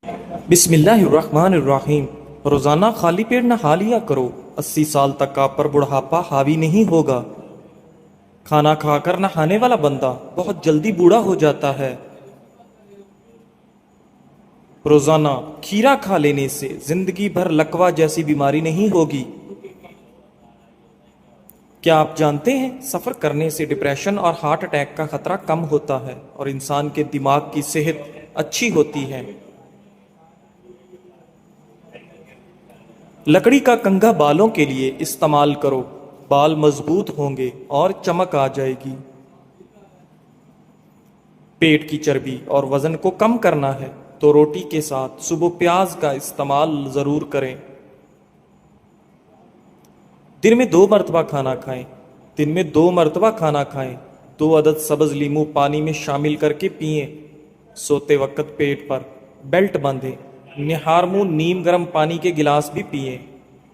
بسم اللہ الرحمن الرحیم۔ روزانہ خالی پیٹ نہا لیا کرو، 80 سال تک آپ پر بڑھاپا حاوی نہیں ہوگا۔ کھانا کھا کر نہانے والا بندہ بہت جلدی بوڑھا ہو جاتا ہے۔ روزانہ کھیرا کھا لینے سے زندگی بھر لکوہ جیسی بیماری نہیں ہوگی۔ کیا آپ جانتے ہیں سفر کرنے سے ڈپریشن اور ہارٹ اٹیک کا خطرہ کم ہوتا ہے اور انسان کے دماغ کی صحت اچھی ہوتی ہے۔ لکڑی کا کنگھا بالوں کے لیے استعمال کرو، بال مضبوط ہوں گے اور چمک آ جائے گی۔ پیٹ کی چربی اور وزن کو کم کرنا ہے تو روٹی کے ساتھ صبح پیاز کا استعمال ضرور کریں۔ دن میں 2 مرتبہ کھانا کھائیں۔ دن میں 2 مرتبہ کھانا کھائیں۔ 2 عدد سبز لیمو پانی میں شامل کر کے پئیں۔ سوتے وقت پیٹ پر بیلٹ باندھیں۔ نہار منہ نیم گرم پانی کے گلاس بھی پئیں۔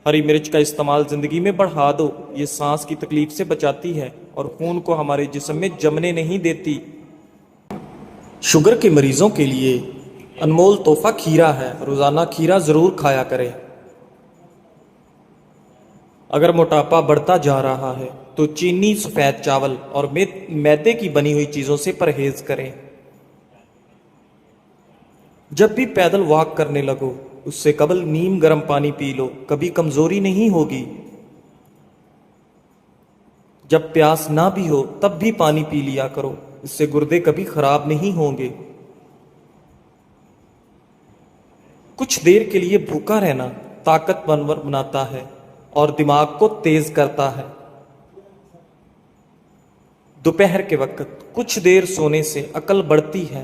ہری مرچ کا استعمال زندگی میں بڑھا دو، یہ سانس کی تکلیف سے بچاتی ہے اور خون کو ہمارے جسم میں جمنے نہیں دیتی۔ شوگر کے مریضوں کے لیے انمول تحفہ کھیرا ہے، روزانہ کھیرا ضرور کھایا کریں۔ اگر موٹاپا بڑھتا جا رہا ہے تو چینی، سفید چاول اور میدے کی بنی ہوئی چیزوں سے پرہیز کریں۔ جب بھی پیدل واک کرنے لگو اس سے قبل نیم گرم پانی پی لو، کبھی کمزوری نہیں ہوگی۔ جب پیاس نہ بھی ہو تب بھی پانی پی لیا کرو، اس سے گردے کبھی خراب نہیں ہوں گے۔ کچھ دیر کے لیے بھوکا رہنا طاقتور بناتا ہے اور دماغ کو تیز کرتا ہے۔ دوپہر کے وقت کچھ دیر سونے سے عقل بڑھتی ہے۔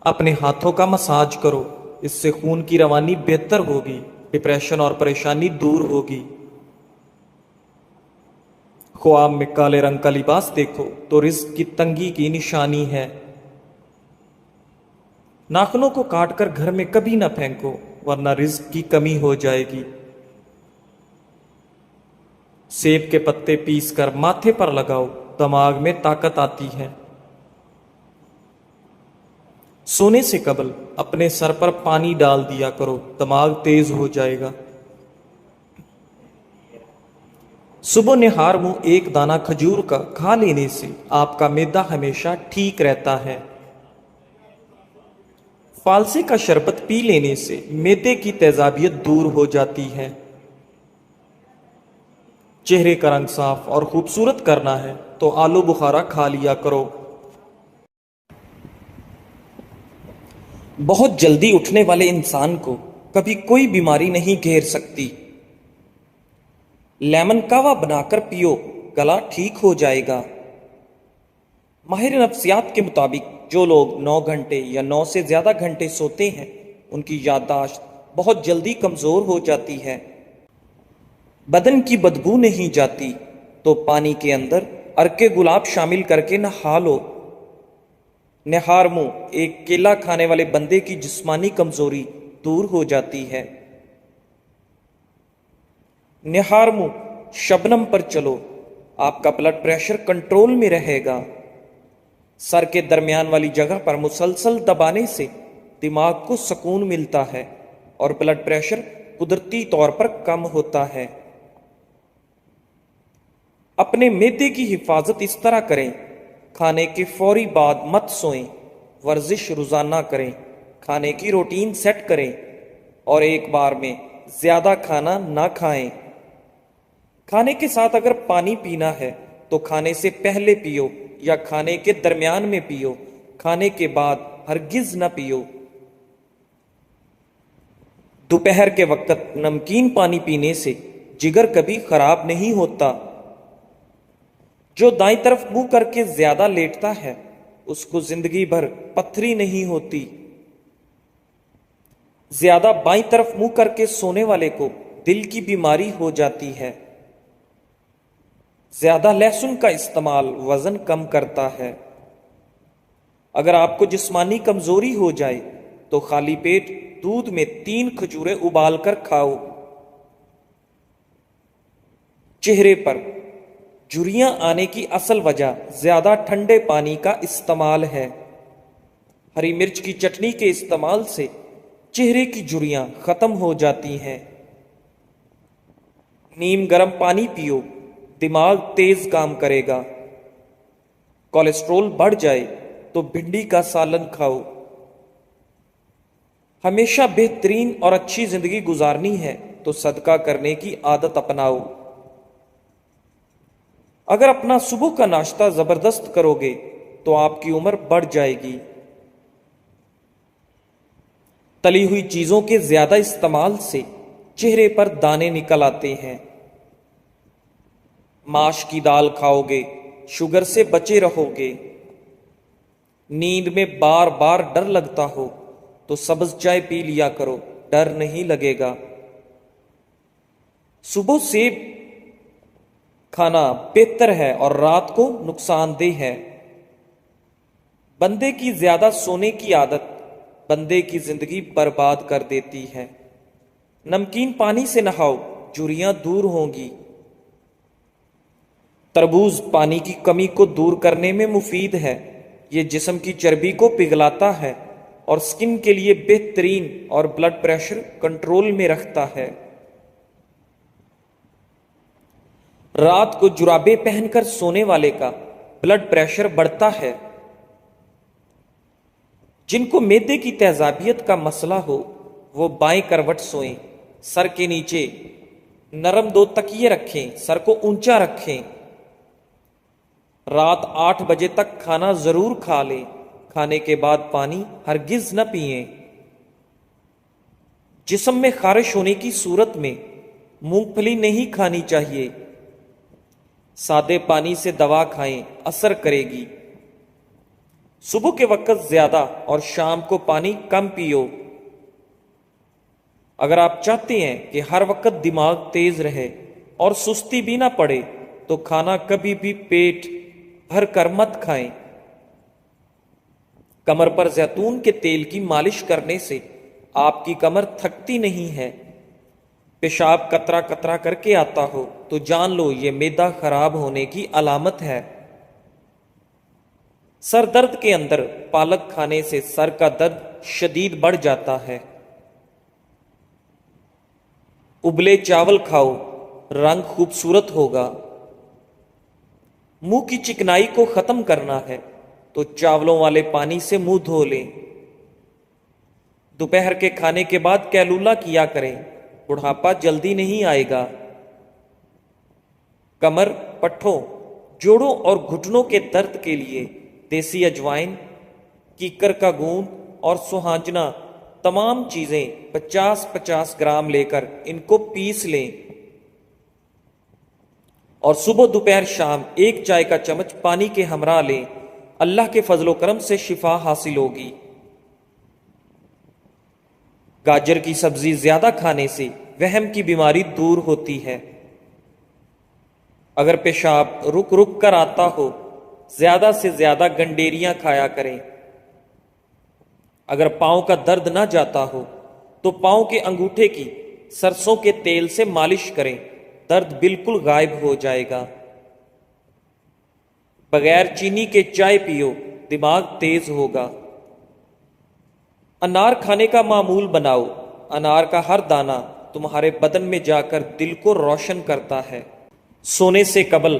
اپنے ہاتھوں کا مساج کرو، اس سے خون کی روانی بہتر ہوگی، ڈپریشن اور پریشانی دور ہوگی۔ خواب میں کالے رنگ کا لباس دیکھو تو رزق کی تنگی کی نشانی ہے۔ ناخنوں کو کاٹ کر گھر میں کبھی نہ پھینکو ورنہ رزق کی کمی ہو جائے گی۔ سیب کے پتے پیس کر ماتھے پر لگاؤ، دماغ میں طاقت آتی ہے۔ سونے سے قبل اپنے سر پر پانی ڈال دیا کرو، دماغ تیز ہو جائے گا۔ صبح نہار منہ 1 دانہ کھجور کا کھا لینے سے آپ کا معدہ ہمیشہ ٹھیک رہتا ہے۔ فالسے کا شربت پی لینے سے معدے کی تیزابیت دور ہو جاتی ہے۔ چہرے کا رنگ صاف اور خوبصورت کرنا ہے تو آلو بخارا کھا لیا کرو۔ بہت جلدی اٹھنے والے انسان کو کبھی کوئی بیماری نہیں گھیر سکتی۔ لیمن کہوہ بنا کر پیو، گلا ٹھیک ہو جائے گا۔ ماہر نفسیات کے مطابق جو لوگ 9 گھنٹے یا 9 سے زیادہ گھنٹے سوتے ہیں ان کی یادداشت بہت جلدی کمزور ہو جاتی ہے۔ بدن کی بدبو نہیں جاتی تو پانی کے اندر عرق گلاب شامل کر کے نہا لو۔ نہار منہ ایک کیلا کھانے والے بندے کی جسمانی کمزوری دور ہو جاتی ہے۔ نہار منہ شبنم پر چلو، آپ کا بلڈ پریشر کنٹرول میں رہے گا۔ سر کے درمیان والی جگہ پر مسلسل دبانے سے دماغ کو سکون ملتا ہے اور بلڈ پریشر قدرتی طور پر کم ہوتا ہے۔ اپنے معدے کی حفاظت اس طرح کریں، کھانے کے فوری بعد مت سوئیں، ورزش روزانہ کریں، کھانے کی روٹین سیٹ کریں اور ایک بار میں زیادہ کھانا نہ کھائیں۔ کھانے کے ساتھ اگر پانی پینا ہے تو کھانے سے پہلے پیو یا کھانے کے درمیان میں پیو، کھانے کے بعد ہرگز نہ پیو۔ دوپہر کے وقت نمکین پانی پینے سے جگر کبھی خراب نہیں ہوتا۔ جو دائیں طرف منہ کر کے زیادہ لیٹتا ہے اس کو زندگی بھر پتھری نہیں ہوتی۔ زیادہ بائیں طرف منہ کر کے سونے والے کو دل کی بیماری ہو جاتی ہے۔ زیادہ لہسن کا استعمال وزن کم کرتا ہے۔ اگر آپ کو جسمانی کمزوری ہو جائے تو خالی پیٹ دودھ میں 3 کھجوریں ابال کر کھاؤ۔ چہرے پر جھریاں آنے کی اصل وجہ زیادہ ٹھنڈے پانی کا استعمال ہے۔ ہری مرچ کی چٹنی کے استعمال سے چہرے کی جھریاں ختم ہو جاتی ہیں۔ نیم گرم پانی پیو، دماغ تیز کام کرے گا۔ کولیسٹرول بڑھ جائے تو بھنڈی کا سالن کھاؤ۔ ہمیشہ بہترین اور اچھی زندگی گزارنی ہے تو صدقہ کرنے کی عادت اپناؤ۔ اگر اپنا صبح کا ناشتہ زبردست کرو گے تو آپ کی عمر بڑھ جائے گی۔ تلی ہوئی چیزوں کے زیادہ استعمال سے چہرے پر دانے نکل آتے ہیں۔ ماش کی دال کھاؤ گے، شوگر سے بچے رہو گے۔ نیند میں بار بار ڈر لگتا ہو تو سبز چائے پی لیا کرو، ڈر نہیں لگے گا۔ صبح سیب کھانا بہتر ہے اور رات کو نقصان دہ ہے۔ بندے کی زیادہ سونے کی عادت بندے کی زندگی برباد کر دیتی ہے۔ نمکین پانی سے نہاؤ، جھریاں دور ہوں گی۔ تربوز پانی کی کمی کو دور کرنے میں مفید ہے۔ یہ جسم کی چربی کو پگھلاتا ہے اور سکن کے لیے بہترین اور بلڈ پریشر کنٹرول میں رکھتا ہے۔ رات کو جرابیں پہن کر سونے والے کا بلڈ پریشر بڑھتا ہے۔ جن کو معدے کی تیزابیت کا مسئلہ ہو وہ بائیں کروٹ سوئیں، سر کے نیچے نرم 2 تکیے رکھیں، سر کو اونچا رکھیں۔ رات 8 بجے تک کھانا ضرور کھا لیں، کھانے کے بعد پانی ہرگز نہ پئیں۔ جسم میں خارش ہونے کی صورت میں مونگ پھلی نہیں کھانی چاہیے۔ سادے پانی سے دوا کھائیں، اثر کرے گی۔ صبح کے وقت زیادہ اور شام کو پانی کم پیو۔ اگر آپ چاہتے ہیں کہ ہر وقت دماغ تیز رہے اور سستی بھی نہ پڑے تو کھانا کبھی بھی پیٹ بھر کر مت کھائیں۔ کمر پر زیتون کے تیل کی مالش کرنے سے آپ کی کمر تھکتی نہیں ہے۔ پیشاب قطرہ قطرہ کر کے آتا ہو تو جان لو یہ معدہ خراب ہونے کی علامت ہے۔ سر درد کے اندر پالک کھانے سے سر کا درد شدید بڑھ جاتا ہے۔ ابلے چاول کھاؤ، رنگ خوبصورت ہوگا۔ منہ کی چکنائی کو ختم کرنا ہے تو چاولوں والے پانی سے منہ دھو لیں۔ دوپہر کے کھانے کے بعد کیلولا کیا کریں، بڑھاپا جلدی نہیں آئے گا۔ کمر، پٹھوں، جوڑوں اور گھٹنوں کے درد کے لیے دیسی اجوائن، کیکر کا گوند اور سوہانجنا تمام چیزیں 50-50 گرام لے کر ان کو پیس لیں اور صبح دوپہر شام 1 چائے کا چمچ پانی کے ہمراہ لیں۔ اللہ کے فضل و کرم سے شفا حاصل ہوگی۔ گاجر کی سبزی زیادہ کھانے سے وہم کی بیماری دور ہوتی ہے۔ اگر پیشاب رک رک کر آتا ہو زیادہ سے زیادہ گنڈیریاں کھایا کریں۔ اگر پاؤں کا درد نہ جاتا ہو تو پاؤں کے انگوٹھے کی سرسوں کے تیل سے مالش کریں، درد بالکل غائب ہو جائے گا۔ بغیر چینی کے چائے پیو، دماغ تیز ہوگا۔ انار کھانے کا معمول بناؤ، انار کا ہر دانہ تمہارے بدن میں جا کر دل کو روشن کرتا ہے۔ سونے سے قبل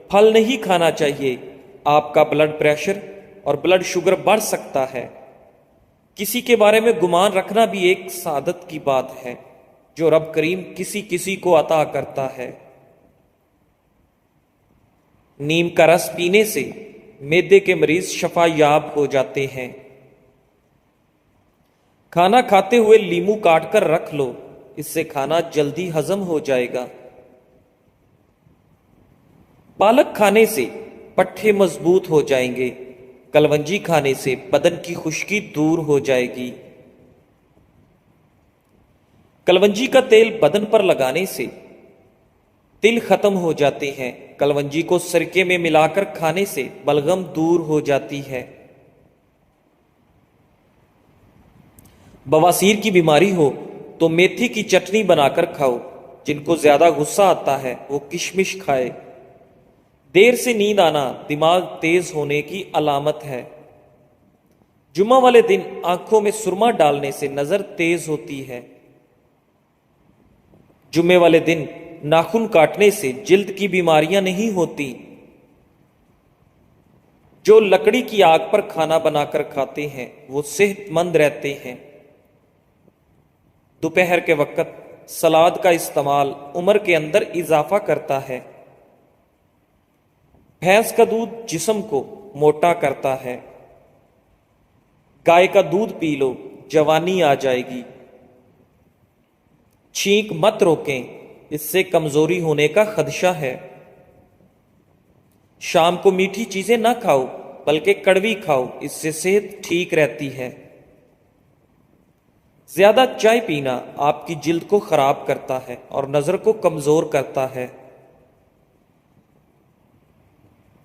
پھل نہیں کھانا چاہیے، آپ کا بلڈ پریشر اور بلڈ شوگر بڑھ سکتا ہے۔ کسی کے بارے میں گمان رکھنا بھی ایک سعادت کی بات ہے جو رب کریم کسی کسی کو عطا کرتا ہے۔ نیم کا رس پینے سے معدے کے مریض شفا یاب ہو جاتے ہیں۔ کھانا کھاتے ہوئے لیمو کاٹ کر رکھ لو، اس سے کھانا جلدی ہضم ہو جائے گا۔ پالک کھانے سے پٹھے مضبوط ہو جائیں گے۔ کلونجی کھانے سے بدن کی خشکی دور ہو جائے گی۔ کلونجی کا تیل بدن پر لگانے سے تل ختم ہو جاتے ہیں۔ کلونجی کو سرکے میں ملا کر کھانے سے بلغم دور ہو جاتی ہے۔ بواسیر کی بیماری ہو تو میتھی کی چٹنی بنا کر کھاؤ۔ جن کو زیادہ غصہ آتا ہے وہ کشمش کھائے۔ دیر سے نیند آنا دماغ تیز ہونے کی علامت ہے۔ جمعہ والے دن آنکھوں میں سرما ڈالنے سے نظر تیز ہوتی ہے۔ جمعے والے دن ناخن کاٹنے سے جلد کی بیماریاں نہیں ہوتی۔ جو لکڑی کی آگ پر کھانا بنا کر کھاتے ہیں وہ صحت مند رہتے ہیں۔ دوپہر کے وقت سلاد کا استعمال عمر کے اندر اضافہ کرتا ہے۔ بھینس کا دودھ جسم کو موٹا کرتا ہے۔ گائے کا دودھ پی لو، جوانی آ جائے گی۔ چھینک مت روکیں، اس سے کمزوری ہونے کا خدشہ ہے۔ شام کو میٹھی چیزیں نہ کھاؤ بلکہ کڑوی کھاؤ، اس سے صحت ٹھیک رہتی ہے۔ زیادہ چائے پینا آپ کی جلد کو خراب کرتا ہے اور نظر کو کمزور کرتا ہے۔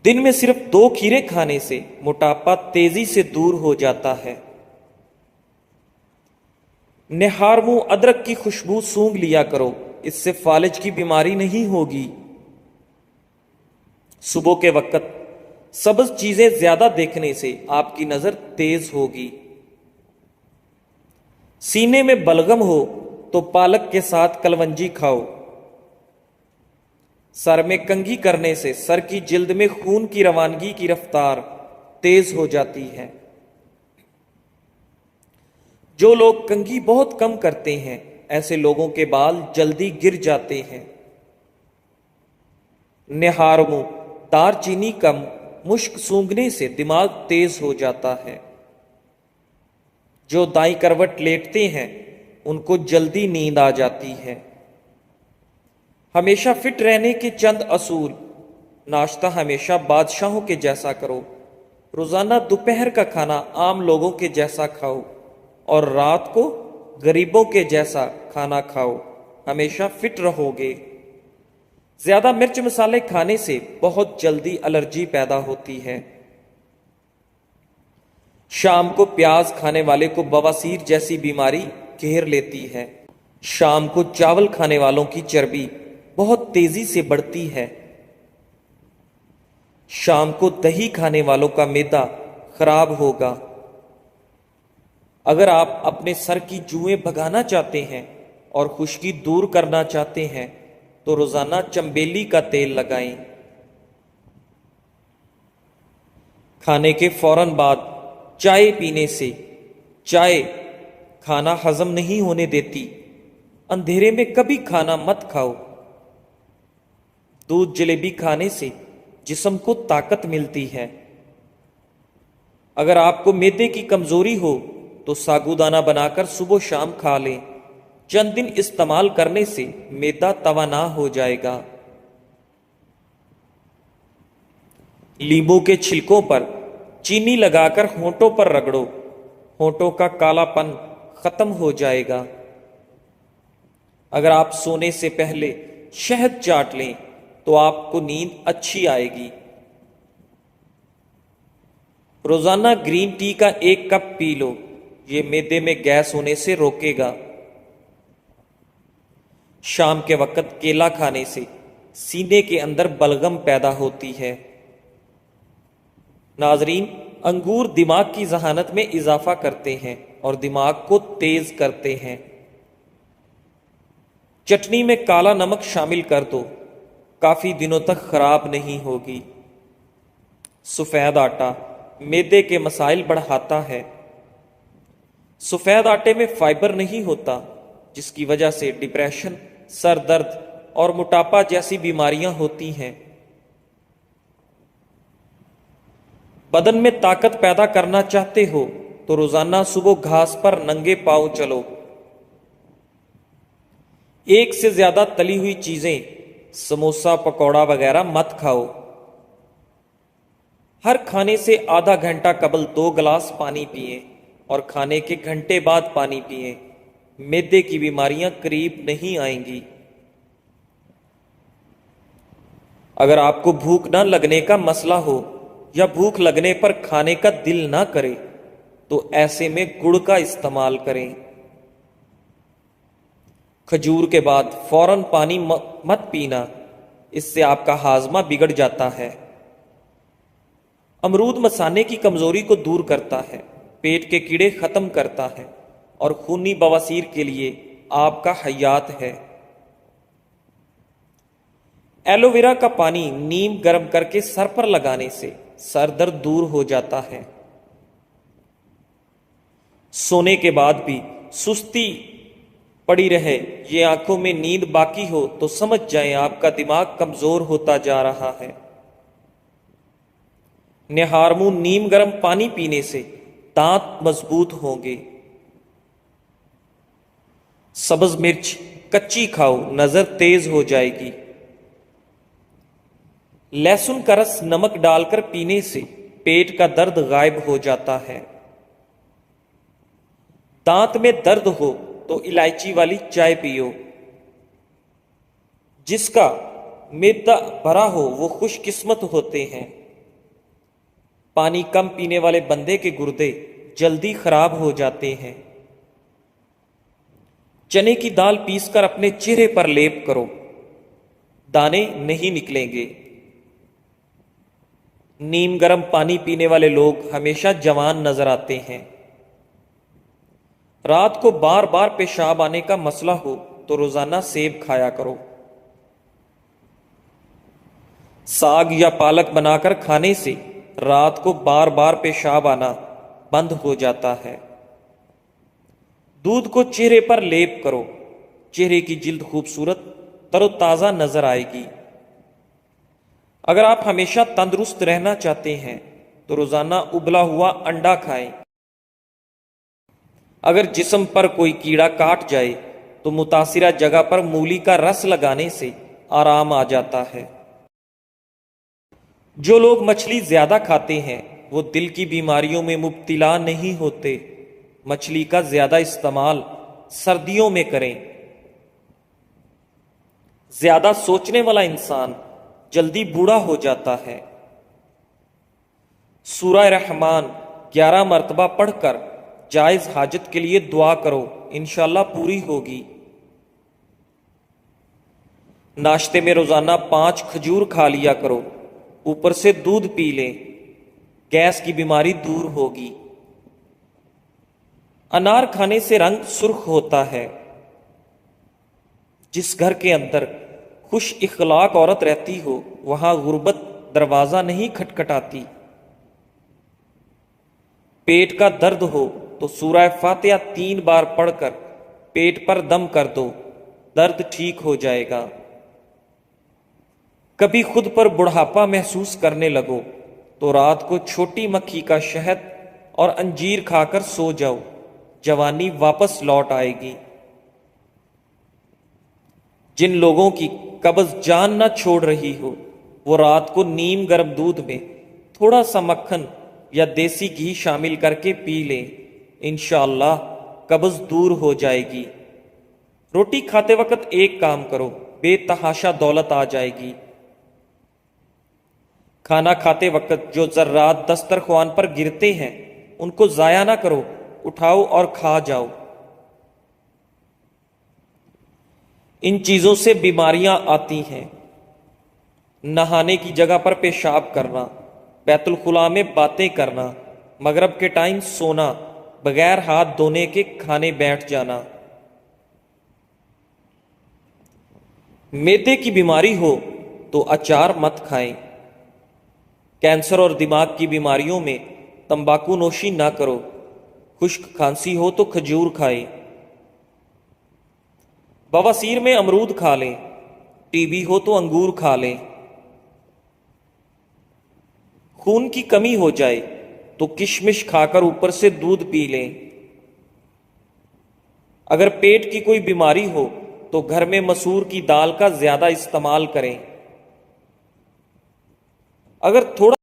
دن میں صرف 2 کھیرے کھانے سے موٹاپا تیزی سے دور ہو جاتا ہے۔ نہار منہ ادرک کی خوشبو سونگھ لیا کرو، اس سے فالج کی بیماری نہیں ہوگی۔ صبح کے وقت سبز چیزیں زیادہ دیکھنے سے آپ کی نظر تیز ہوگی۔ سینے میں بلغم ہو تو پالک کے ساتھ کلونجی کھاؤ۔ سر میں کنگھی کرنے سے سر کی جلد میں خون کی روانگی کی رفتار تیز ہو جاتی ہے۔ جو لوگ کنگھی بہت کم کرتے ہیں ایسے لوگوں کے بال جلدی گر جاتے ہیں۔ نہار منہ دار چینی کم مشک سونگھنے سے دماغ تیز ہو جاتا ہے۔ جو دائیں کروٹ لیٹتے ہیں ان کو جلدی نیند آ جاتی ہے۔ ہمیشہ فٹ رہنے کے چند اصول: ناشتہ ہمیشہ بادشاہوں کے جیسا کرو، روزانہ دوپہر کا کھانا عام لوگوں کے جیسا کھاؤ اور رات کو غریبوں کے جیسا کھانا کھاؤ، ہمیشہ فٹ رہو گے۔ زیادہ مرچ مسالے کھانے سے بہت جلدی الرجی پیدا ہوتی ہے۔ شام کو پیاز کھانے والے کو بواسیر جیسی بیماری گھیر لیتی ہے۔ شام کو چاول کھانے والوں کی چربی بہت تیزی سے بڑھتی ہے۔ شام کو دہی کھانے والوں کا معدہ خراب ہوگا۔ اگر آپ اپنے سر کی جوئیں بھگانا چاہتے ہیں اور خشکی دور کرنا چاہتے ہیں تو روزانہ چنبیلی کا تیل لگائیں۔ کھانے کے فوراً بعد چائے پینے سے چائے کھانا ہضم نہیں ہونے دیتی۔ اندھیرے میں کبھی کھانا مت کھاؤ۔ دودھ جلیبی کھانے سے جسم کو طاقت ملتی ہے۔ اگر آپ کو معدے کی کمزوری ہو تو ساگودانہ بنا کر صبح و شام کھا لیں۔ چند دن استعمال کرنے سے معدہ توانا ہو جائے گا۔ لیموں کے چھلکوں پر چینی لگا کر ہونٹوں پر رگڑو، ہونٹوں کا کالا پن ختم ہو جائے گا۔ اگر آپ سونے سے پہلے شہد چاٹ لیں تو آپ کو نیند اچھی آئے گی۔ روزانہ گرین ٹی کا 1 کپ پی لو، یہ معدے میں گیس ہونے سے روکے گا۔ شام کے وقت کیلا کھانے سے سینے کے اندر بلغم پیدا ہوتی ہے۔ ناظرین، انگور دماغ کی ذہانت میں اضافہ کرتے ہیں اور دماغ کو تیز کرتے ہیں۔ چٹنی میں کالا نمک شامل کر دو، کافی دنوں تک خراب نہیں ہوگی۔ سفید آٹا معدے کے مسائل بڑھاتا ہے۔ سفید آٹے میں فائبر نہیں ہوتا، جس کی وجہ سے ڈپریشن، سر درد اور موٹاپا جیسی بیماریاں ہوتی ہیں۔ بدن میں طاقت پیدا کرنا چاہتے ہو تو روزانہ صبح گھاس پر ننگے پاؤں چلو۔ 1 سے زیادہ تلی ہوئی چیزیں، سموسا، پکوڑا وغیرہ مت کھاؤ۔ ہر کھانے سے آدھا گھنٹہ قبل 2 گلاس پانی پئیں اور کھانے کے گھنٹے بعد پانی پئیں۔ معدے کی بیماریاں قریب نہیں آئیں گی۔ اگر آپ کو بھوک نہ لگنے کا مسئلہ ہو یا بھوک لگنے پر کھانے کا دل نہ کرے تو ایسے میں گڑ کا استعمال کریں۔ کھجور کے بعد فوراً پانی مت پینا، اس سے آپ کا ہاضمہ بگڑ جاتا ہے۔ امرود مثانے کی کمزوری کو دور کرتا ہے۔ پیٹ کے کیڑے ختم کرتا ہے اور خونی بواسیر کے لیے آپ کا حیات ہے۔ ایلو ویرا کا پانی نیم گرم کر کے سر پر لگانے سے سر درد دور ہو جاتا ہے۔ سونے کے بعد بھی سستی پڑی رہے، یہ آنکھوں میں نیند باقی ہو تو سمجھ جائیں آپ کا دماغ کمزور ہوتا جا رہا ہے۔ نہار منہ نیم گرم پانی پینے سے دانت مضبوط ہوں گے۔ سبز مرچ کچی کھاؤ، نظر تیز ہو جائے گی۔ لہسن کا رس نمک ڈال کر پینے سے پیٹ کا درد غائب ہو جاتا ہے۔ دانت میں درد ہو تو الائچی والی چائے پیو۔ جس کا معدہ بھرا ہو وہ خوش قسمت ہوتے ہیں۔ پانی کم پینے والے بندے کے گردے جلدی خراب ہو جاتے ہیں۔ چنے کی دال پیس کر اپنے چہرے پر لیپ کرو، دانے نہیں نکلیں گے۔ نیم گرم پانی پینے والے لوگ ہمیشہ جوان نظر آتے ہیں۔ رات کو بار بار پیشاب آنے کا مسئلہ ہو تو روزانہ سیب کھایا کرو۔ ساگ یا پالک بنا کر کھانے سے رات کو بار بار پیشاب آنا بند ہو جاتا ہے۔ دودھ کو چہرے پر لیپ کرو، چہرے کی جلد خوبصورت تر و تازہ نظر آئے گی۔ اگر آپ ہمیشہ تندرست رہنا چاہتے ہیں تو روزانہ ابلا ہوا انڈا کھائیں۔ اگر جسم پر کوئی کیڑا کاٹ جائے تو متاثرہ جگہ پر مولی کا رس لگانے سے آرام آ جاتا ہے۔ جو لوگ مچھلی زیادہ کھاتے ہیں وہ دل کی بیماریوں میں مبتلا نہیں ہوتے۔ مچھلی کا زیادہ استعمال سردیوں میں کریں۔ زیادہ سوچنے والا انسان جلدی بوڑھا ہو جاتا ہے۔ سورہ رحمان 11 مرتبہ پڑھ کر جائز حاجت کے لیے دعا کرو، انشاءاللہ پوری ہوگی۔ ناشتے میں روزانہ 5 کھجور کھا لیا کرو، اوپر سے دودھ پی لیں، گیس کی بیماری دور ہوگی۔ انار کھانے سے رنگ سرخ ہوتا ہے۔ جس گھر کے اندر خوش اخلاق عورت رہتی ہو وہاں غربت دروازہ نہیں کھٹکھٹاتی۔ پیٹ کا درد ہو تو سورہ فاتحہ 3 بار پڑھ کر پیٹ پر دم کر دو، درد ٹھیک ہو جائے گا۔ کبھی خود پر بڑھاپا محسوس کرنے لگو تو رات کو چھوٹی مکھی کا شہد اور انجیر کھا کر سو جاؤ، جوانی واپس لوٹ آئے گی۔ جن لوگوں کی قبض جان نہ چھوڑ رہی ہو وہ رات کو نیم گرم دودھ میں تھوڑا سا مکھن یا دیسی گھی شامل کر کے پی لیں، انشاءاللہ قبض دور ہو جائے گی۔ روٹی کھاتے وقت ایک کام کرو، بے تحاشا دولت آ جائے گی۔ کھانا کھاتے وقت جو ذرات دسترخوان پر گرتے ہیں ان کو ضائع نہ کرو، اٹھاؤ اور کھا جاؤ۔ ان چیزوں سے بیماریاں آتی ہیں۔ نہانے کی جگہ پر پیشاب کرنا، بیت الخلاء میں باتیں کرنا، مغرب کے ٹائم سونا، بغیر ہاتھ دھونے کے کھانے بیٹھ جانا۔ معدے کی بیماری ہو تو اچار مت کھائیں۔ کینسر اور دماغ کی بیماریوں میں تمباکو نوشی نہ کرو۔ خشک کھانسی ہو تو کھجور کھائیں۔ بواسیر میں امرود کھا لیں، ٹی بی ہو تو انگور کھا لیں۔ خون کی کمی ہو جائے تو کشمش کھا کر اوپر سے دودھ پی لیں۔ اگر پیٹ کی کوئی بیماری ہو تو گھر میں مسور کی دال کا زیادہ استعمال کریں۔ اگر تھوڑا